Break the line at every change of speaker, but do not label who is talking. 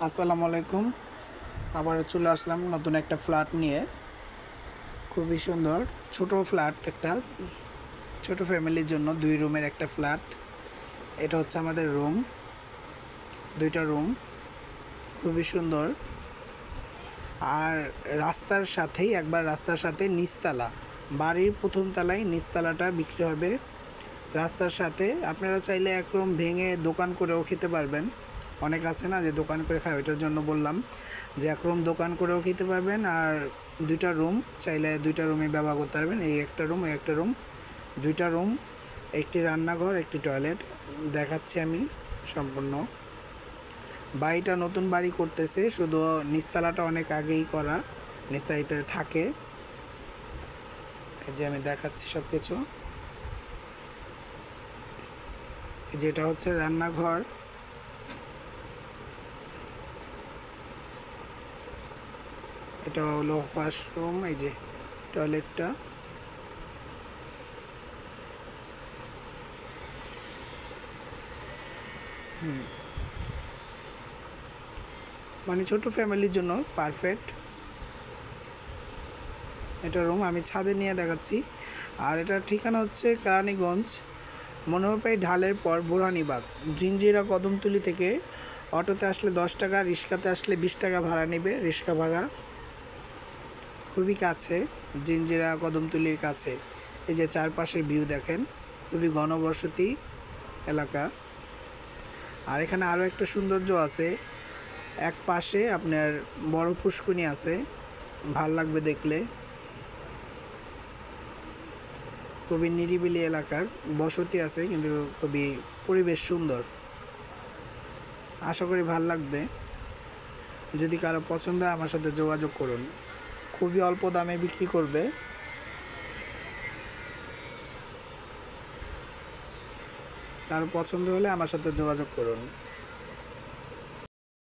আসসালামু আলাইকুম। আবার চলে আসলাম নতুন একটা ফ্ল্যাট নিয়ে। খুবই সুন্দর ছোট ফ্ল্যাট, একটা ছোট ফ্যামিলির জন্য 2 রুমের একটা ফ্ল্যাট। এটা হচ্ছে আমাদের রুম, 2টা রুম, খুবই সুন্দর। আর রাস্তার সাথে নিচতলা, বাড়ির প্রথম তলায় নিচতলাটা বিক্রি হবে। রাস্তার সাথে আপনারা চাইলে এক রুম ভেঙে দোকান করেও খেতে পারবেন। অনেক আছে না যে দোকান করে খায়, ওইটার জন্য বললাম যে এক রুম দোকান করেও খেতে পারবেন। আর 2টা রুম চাইলে 2টা রুমে ব্যবহার করতে পারবেন। এই একটা রুম, এই একটা রুম, 2টা রুম, একটি রান্নাঘর, একটি টয়লেট দেখাচ্ছি আমি সম্পূর্ণ। বাড়িটা নতুন বাড়ি করতেছে, শুধু নিচতলাটা অনেক আগেই করা, নিচতলাতে থাকে। এই যে আমি দেখাচ্ছি সব কিছু। যেটা হচ্ছে রান্নাঘর, এটা হলো ওয়াশরুম, এই যে টয়লেটটা। মানে ছোট ফ্যামিলির জন্য পারফেক্ট। এটা রুম আমি ছাদে নিয়ে দেখাচ্ছি। আর এটার ঠিকানা হচ্ছে কেরানীগঞ্জ, মনোহরপাড়ি ঢালের পর বুরহানিবাগ, জিঞ্জিরা কদমতলি থেকে অটোতে আসলে 10 টাকা, রিক্সাতে আসলে 20 টাকা ভাড়া নেবে, রিক্সা ভাড়া। খুবই কাছে, জিঞ্জিরা কদমতলির কাছে। এই যে চারপাশের ভিউ দেখেন, খুবই ঘনবসতি এলাকা। আর এখানে আরও একটা সৌন্দর্য আছে, এক পাশে আপনার বড় পুষ্করিণী আছে, ভাল লাগবে দেখলে। খুবই নিরিবিলি এলাকা, বসতি আছে কিন্তু খুবই পরিবেশ সুন্দর। আশা করি ভাল লাগবে। যদি কারো পছন্দ হয় আমার সাথে যোগাযোগ করুন। খুবই অল্প দামে বিক্রি করবে। কারো পছন্দ হলে আমার সাথে যোগাযোগ করুন।